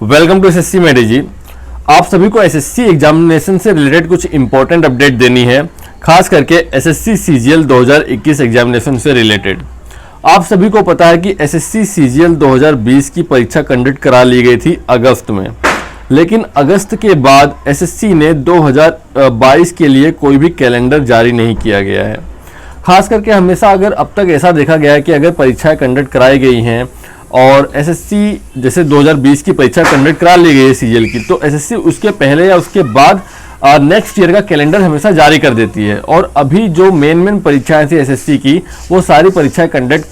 Welcome to SSC मेडी जी। आप सभी को एसएससी एग्जामिनेशन से रिलेटेड कुछ इंपॉर्टेंट अपडेट देनी है, खास करके एसएससी सीजीएल 2021 एग्जामिनेशन से रिलेटेड। आप सभी को पता है कि एसएससी सीजीएल 2020 की परीक्षा कंडक्ट करा ली गई थी अगस्त में, लेकिन अगस्त के बाद एसएससी ने 2022 के लिए कोई भी कैलेंडर जारी नहीं किया गया है। खास करके हमेशा अगर अब तक ऐसा देखा गया है कि अगर परीक्षाएं कंडक्ट कराई गई हैं और एसएससी जैसे 2020 की परीक्षा कंडक्ट करा ली गई है सीजीएल की, तो एसएससी उसके पहले या उसके बाद नेक्स्ट ईयर का कैलेंडर हमेशा जारी कर देती है। और अभी जो मेन परीक्षाएं थी एसएससी की, वो सारी परीक्षाएं कंडक्ट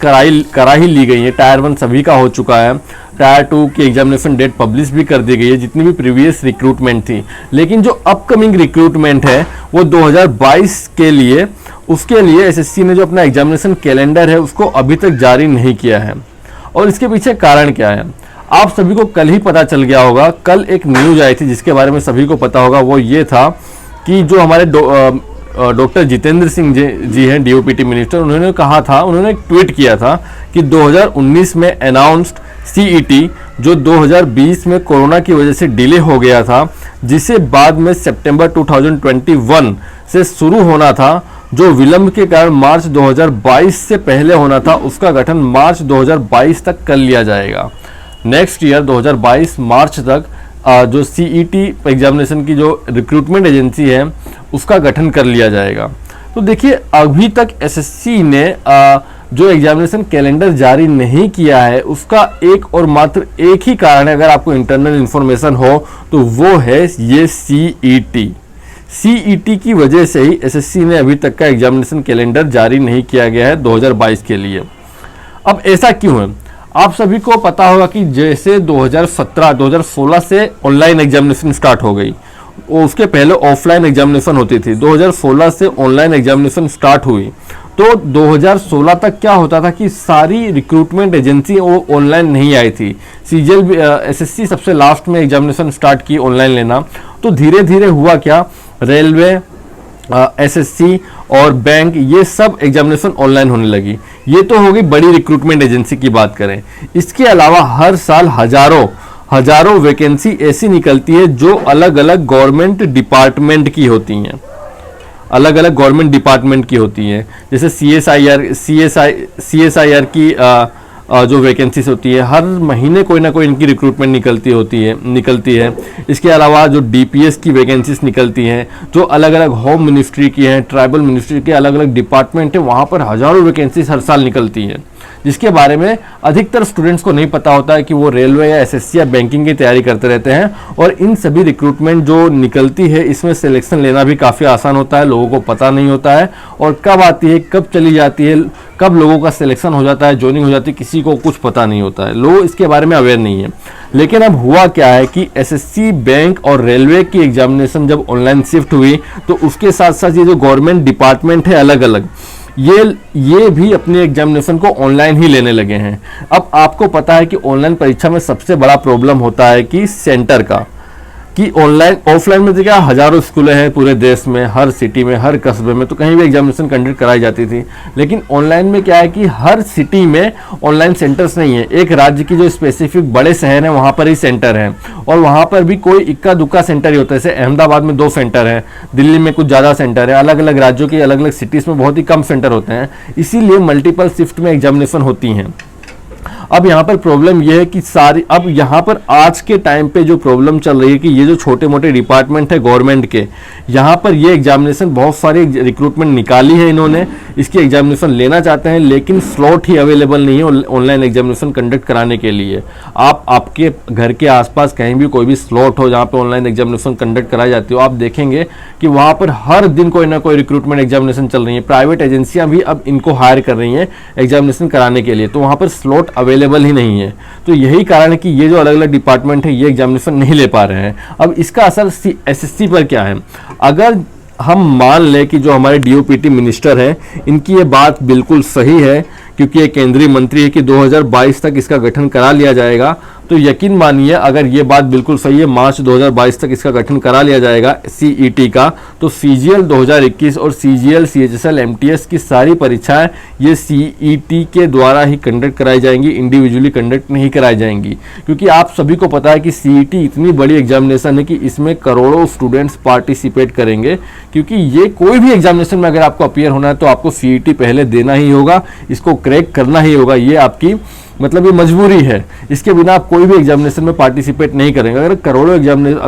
करा ही ली गई हैं। टायर 1 सभी का हो चुका है, टायर 2 की एग्जामिनेशन डेट पब्लिश भी कर दी गई है, जितनी भी प्रीवियस रिक्रूटमेंट थी। लेकिन जो अपकमिंग रिक्रूटमेंट है वो 2022 के लिए, उसके लिए एसएससी ने जो अपना एग्जामिनेशन कैलेंडर है उसको अभी तक जारी नहीं किया है। और इसके पीछे कारण क्या है, आप सभी को कल ही पता चल गया होगा। कल एक न्यूज आई थी जिसके बारे में सभी को पता होगा, वो ये था कि जो हमारे डॉक्टर जितेंद्र सिंह जी हैं, डीओपीटी मिनिस्टर, उन्होंने कहा था, उन्होंने एक ट्वीट किया था कि 2019 में अनाउंस्ड सीईटी जो 2020 में कोरोना की वजह से डिले हो गया था, जिसे बाद में सितंबर 2021 से शुरू होना था, जो विलंब के कारण मार्च 2022 से पहले होना था, उसका गठन मार्च 2022 तक कर लिया जाएगा। नेक्स्ट ईयर 2022 मार्च तक जो सीईटी एग्जामिनेशन की जो रिक्रूटमेंट एजेंसी है उसका गठन कर लिया जाएगा। तो देखिए, अभी तक एसएससी ने जो एग्जामिनेशन कैलेंडर जारी नहीं किया है उसका एक और मात्र एक ही कारण है, अगर आपको इंटरनल इंफॉर्मेशन हो तो वो है ये सीईटी की वजह से ही एसएससी ने अभी तक का एग्जामिनेशन कैलेंडर जारी नहीं किया गया है 2022 के लिए। अब ऐसा क्यों है, आप सभी को पता होगा कि जैसे 2016 से ऑनलाइन एग्जामिनेशन स्टार्ट हो गई, उसके पहले ऑफलाइन एग्जामिनेशन होती थी। 2016 से ऑनलाइन एग्जामिनेशन स्टार्ट हुई, तो 2016 तक क्या होता था कि सारी रिक्रूटमेंट एजेंसी वो ऑनलाइन नहीं आई थी। सीजीएल एसएससी सबसे लास्ट में एग्जामिनेशन स्टार्ट की ऑनलाइन लेना। तो धीरे धीरे हुआ क्या, रेलवे, एसएससी और बैंक, ये सब एग्जामिनेशन ऑनलाइन होने लगी। ये तो हो गई बड़ी रिक्रूटमेंट एजेंसी की बात करें। इसके अलावा हर साल हजारों वैकेंसी ऐसी निकलती है जो अलग अलग गवर्नमेंट डिपार्टमेंट की होती हैं, अलग-अलग गवर्नमेंट डिपार्टमेंट की होती हैं। जैसे सीएसआईआर की जो वैकेंसीज होती है, हर महीने कोई ना कोई इनकी रिक्रूटमेंट निकलती है। इसके अलावा जो डीपीएस की वैकेंसीज निकलती हैं, जो अलग अलग होम मिनिस्ट्री की हैं, ट्राइबल मिनिस्ट्री के अलग अलग डिपार्टमेंट है, वहाँ पर हजारों वैकेंसीज हर साल निकलती हैं, जिसके बारे में अधिकतर स्टूडेंट्स को नहीं पता होता है कि वो रेलवे या एसएससी या बैंकिंग की तैयारी करते रहते हैं। और इन सभी रिक्रूटमेंट जो निकलती है, इसमें सिलेक्शन लेना भी काफ़ी आसान होता है, लोगों को पता नहीं होता है, और कब आती है कब चली जाती है, कब लोगों का सिलेक्शन हो जाता है, ज्वाइनिंग हो जाती है, किसी को कुछ पता नहीं होता है, लोग इसके बारे में अवेयर नहीं है। लेकिन अब हुआ क्या है कि एसएससी, बैंक और रेलवे की एग्जामिनेशन जब ऑनलाइन शिफ्ट हुई, तो उसके साथ साथ ये जो गवर्नमेंट डिपार्टमेंट है अलग अलग, ये भी अपने एग्जामिनेशन को ऑनलाइन ही लेने लगे हैं। अब आपको पता है कि ऑनलाइन परीक्षा में सबसे बड़ा प्रॉब्लम होता है कि सेंटर का, कि ऑनलाइन ऑफलाइन में तो क्या हजारों स्कूलें हैं पूरे देश में, हर सिटी में, हर कस्बे में, तो कहीं भी एग्जामिनेशन कंडक्ट कराई जाती थी। लेकिन ऑनलाइन में क्या है कि हर सिटी में ऑनलाइन सेंटर्स नहीं है। एक राज्य की जो स्पेसिफिक बड़े शहर हैं वहाँ पर ही सेंटर हैं, और वहाँ पर भी कोई इक्का दुक्का सेंटर ही होता है। जैसे अहमदाबाद में 2 सेंटर हैं, दिल्ली में कुछ ज़्यादा सेंटर है, अलग अलग राज्यों की अलग अलग सिटीज़ में बहुत ही कम सेंटर होते हैं, इसीलिए मल्टीपल शिफ्ट में एग्जामिनेशन होती हैं। अब यहाँ पर प्रॉब्लम यह है कि अब यहाँ पर आज के टाइम पे जो प्रॉब्लम चल रही है कि ये जो छोटे मोटे डिपार्टमेंट है गवर्नमेंट के, यहाँ पर ये एग्जामिनेशन बहुत सारी रिक्रूटमेंट निकाली है इन्होंने, इसकी एग्जामिनेशन लेना चाहते हैं, लेकिन स्लॉट ही अवेलेबल नहीं है ऑनलाइन एग्जामिनेशन कंडक्ट कराने के लिए। आपके घर के आसपास कहीं भी कोई भी स्लॉट हो जहाँ पे ऑनलाइन एग्जामिनेशन कंडक्ट कराई जाती हो, आप देखेंगे कि वहाँ पर हर दिन कोई ना कोई रिक्रूटमेंट एग्जामिनेशन चल रही है। प्राइवेट एजेंसियाँ भी अब इनको हायर कर रही हैं एग्जामिनेशन कराने के लिए, तो वहाँ पर स्लॉट अवेलेबल ही नहीं है। तो यही कारण है कि ये जो अलग अलग डिपार्टमेंट है ये एग्जामिनेशन नहीं ले पा रहे हैं। अब इसका असर एसएससी पर क्या है, अगर हम मान लें कि जो हमारे डीओपीटी मिनिस्टर हैं इनकी ये बात बिल्कुल सही है, क्योंकि ये केंद्रीय मंत्री है कि 2022 तक इसका गठन करा लिया जाएगा, तो यकीन मानिए अगर ये बात बिल्कुल सही है, मार्च 2022 तक इसका गठन करा लिया जाएगा सीईटी का, तो सीजीएल 2021 और सीजीएल सीएचएसएल एमटीएस की सारी परीक्षाएं ये सीईटी के द्वारा ही कंडक्ट कराई जाएंगी, इंडिविजुअली कंडक्ट नहीं कराई जाएंगी। क्योंकि आप सभी को पता है कि सीईटी इतनी बड़ी एग्जामिनेशन है कि इसमें करोड़ों स्टूडेंट्स पार्टिसिपेट करेंगे। क्योंकि ये कोई भी एग्जामिनेशन में अगर आपको अपीयर होना है तो आपको सीईटी पहले देना ही होगा, इसको क्रैक करना ही होगा, ये आपकी मतलब ये मजबूरी है। इसके बिना आप कोई भी एग्जामिनेशन में पार्टिसिपेट नहीं करेंगे। अगर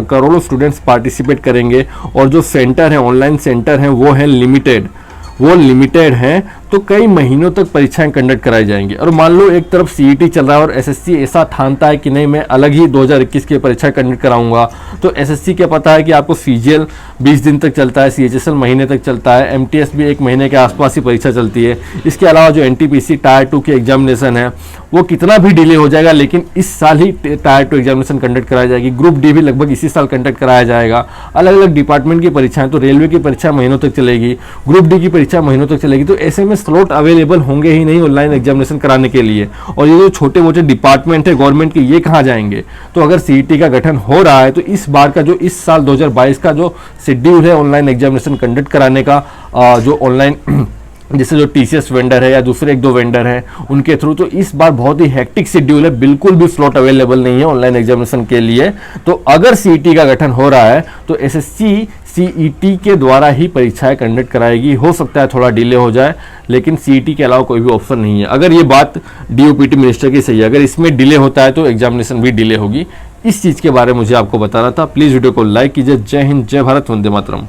करोड़ों स्टूडेंट्स पार्टिसिपेट करेंगे और जो सेंटर है, ऑनलाइन सेंटर हैं, वो लिमिटेड हैं, तो कई महीनों तक परीक्षाएं कंडक्ट कराई जाएंगी। और मान लो एक तरफ सीईटी चल रहा है और एसएससी ऐसा ठानता है कि नहीं मैं अलग ही 2021 की परीक्षा कंडक्ट कराऊंगा, तो एसएससी क्या पता है कि आपको सीजीएल 20 दिन तक चलता है, सीएचएसएल महीने तक चलता है, एमटीएस भी 1 महीने के आसपास ही परीक्षा चलती है। इसके अलावा जो एनटीपीसी टायर 2 की एग्जामिनेशन है वो कितना भी डिले हो जाएगा, लेकिन इस साल ही टायर 2 एग्जामिनेशन कंडक्ट कराई जाएगी। ग्रुप डी भी लगभग इसी साल कंडक्ट कराया जाएगा। अलग अलग डिपार्टमेंट की परीक्षाएं, तो रेलवे की परीक्षा महीनों तक चलेगी, ग्रुप डी की परीक्षा महीनों तक चलेगी। तो ऐसे में स्लॉट अवेलेबल होंगे ही नहीं ऑनलाइन एग्जामिनेशन कराने के लिए। और ये जो छोटे मोटे डिपार्टमेंट है गवर्नमेंट के, ये कहाँ जाएंगे? तो अगर सीईटी का गठन हो रहा है तो इस बार का जो इस साल 2022 का जो शेड्यूल है ऑनलाइन एग्जामिनेशन कंडक्ट कराने का, जो ऑनलाइन जैसे जो टीसीएस वेंडर है या दूसरे 1-2 वेंडर हैं उनके थ्रू, तो इस बार बहुत ही हेक्टिक शेड्यूल है, बिल्कुल भी स्लॉट अवेलेबल नहीं है ऑनलाइन एग्जामिनेशन के लिए। तो अगर सीईटी का गठन हो रहा है तो एसएससी सीईटी के द्वारा ही परीक्षाएं कंडक्ट कराएगी। हो सकता है थोड़ा डिले हो जाए, लेकिन सीईटी के अलावा कोई भी ऑप्शन नहीं है। अगर ये बात डीओपीटी मिनिस्टर की सही है, अगर इसमें डिले होता है तो एग्जामिनेशन भी डिले होगी। इस चीज़ के बारे में मुझे आपको बताना था। प्लीज़ वीडियो को लाइक कीजिए। जय हिंद, जय भारत, वंदे मातरम।